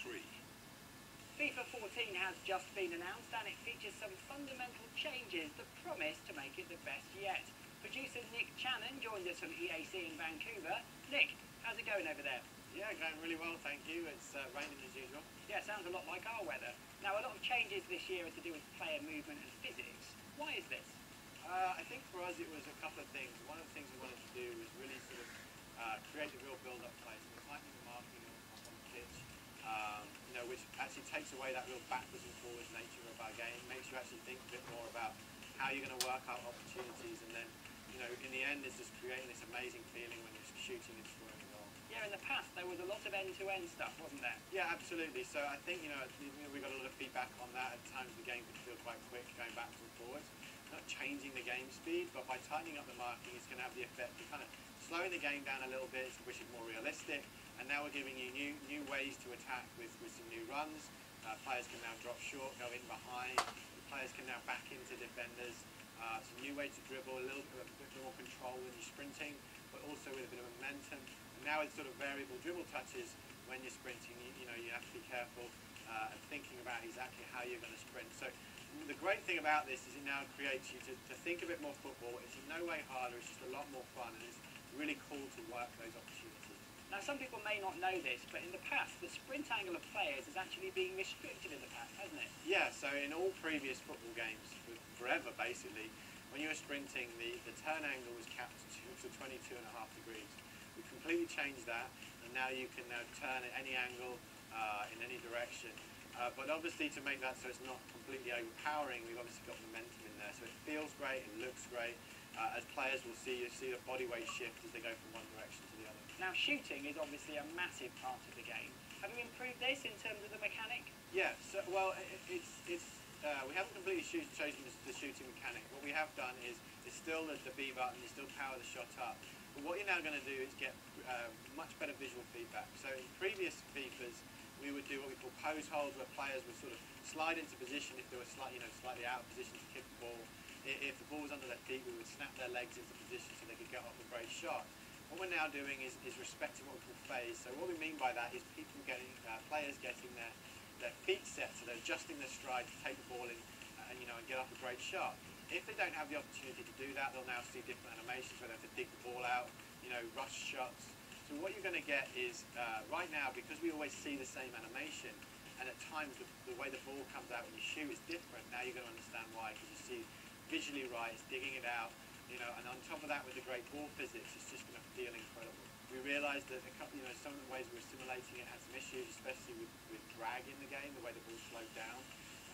3. FIFA 14 has just been announced and it features some fundamental changes that promise to make it the best yet. Producer Nick Channon joined us from EAC in Vancouver. Nick, how's it going over there? Yeah, going really well, thank you. It's raining as usual. Yeah, sounds a lot like our weather. Now, a lot of changes this year are to do with player movement and physics. Why is this? I think for us it was a couple of things. One of the things we wanted to do was really sort of create a real build-up play. So we're tightening the marking on the pitch, which actually takes away that real backwards and forwards nature of our game, makes you actually think a bit more about how you're going to work out opportunities, and then, in the end, it's just creating this amazing feeling when you're shooting and scoring a goal. Yeah, in the past there was a lot of end-to-end stuff, wasn't there? Yeah, absolutely. So I think, we got a lot of feedback on that. At times the game could feel quite quick going backwards and forwards. Not changing the game speed, but by tightening up the marking, it's going to have the effect of kind of slowing the game down a little bit, which is more realistic. And now we're giving you new ways to attack with some new runs. Players can now drop short, go in behind. Players can now back into defenders. Some new way to dribble, a bit more control when you're sprinting, but also with a bit of momentum. And now it's sort of variable dribble touches when you're sprinting. You have to be careful and thinking about exactly how you're going to sprint. So the great thing about this is it now creates you to think a bit more football. It's in no way harder, it's just a lot more fun, and it's really cool to work those opportunities. Now, some people may not know this, but in the past, the sprint angle of players has actually been restricted in the past, hasn't it? Yeah, so in all previous football games, forever basically, when you were sprinting, the turn angle was capped to 22.5 degrees. We've completely changed that, and now you can turn at any angle, in any direction. But obviously, to make that so it's not completely overpowering, we've obviously got momentum in there. So it feels great, it looks great. As players will see, you see the body weight shift as they go from one direction to the other. Now, shooting is obviously a massive part of the game. Have you improved this in terms of the mechanic? Yeah, so, well, we haven't completely chosen the shooting mechanic. What we have done is still the B button, you still power the shot up. But what you're now going to do is get much better visual feedback. So in previous FIFAs, we would do what we call pose holds, where players would sort of slide into position if they were slightly out of position to kick the ball. If the ball was under their feet, we would snap their legs into position so they could get off a great shot. What we're now doing is respecting what we call phase. So what we mean by that is players getting their feet set, so they're adjusting their stride to take the ball in and get off a great shot. If they don't have the opportunity to do that, they'll now see different animations where they have to dig the ball out, rush shots. So what you're going to get is, right now, because we always see the same animation, and at times the way the ball comes out when you shoot is different, now you're going to understand why, because you see visually right, it's digging it out, and on top of that with the great ball physics, it's just going to feel incredible. We realised that some of the ways we were simulating it had some issues, especially with drag in the game, the way the ball slowed down.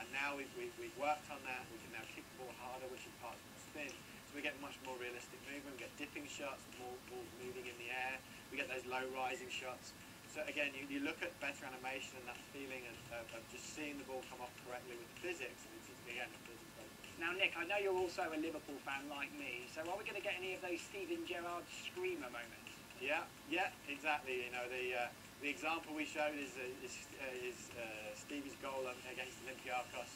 And now we've worked on that. We can now kick the ball harder, which in part will spin. So we get much more realistic movement. We get dipping shots, balls moving in the air. We get those low rising shots. So again, you look at better animation and that feeling of just seeing the ball come off correctly with the physics, and it feels incredible. Now, Nick, I know you're also a Liverpool fan like me, so are we going to get any of those Steven Gerrard screamer moments? Yeah, exactly. The example we showed is Stevie's goal against Olympiacos.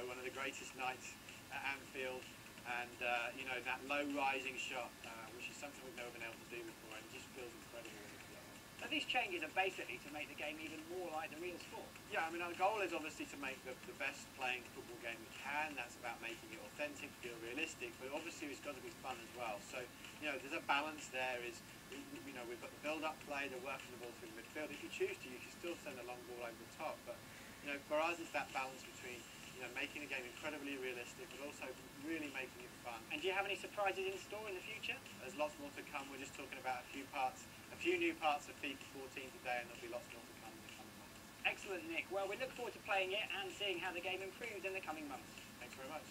One of the greatest nights at Anfield, and that low rising shot, which is something we've never been able to do before, and it just feels incredible. So these changes are basically to make the game even more like the real sport. Yeah, I mean, our goal is obviously to make the best playing football game we can. That's about making it authentic, feel realistic, but obviously it's got to be fun as well. So, there's a balance there. We've got the build-up play, the working the ball through the midfield. If you choose to, you can still send a long ball over the top. But, for us, it's that balance between, making the game incredibly realistic, but also really making it fun. And do you have any surprises in store in the future? There's lots more to come. We're just talking about a few new parts of FIFA 14 today, and there'll be lots more to come in the coming months. Excellent, Nick. Well, we look forward to playing it and seeing how the game improves in the coming months. Thanks very much.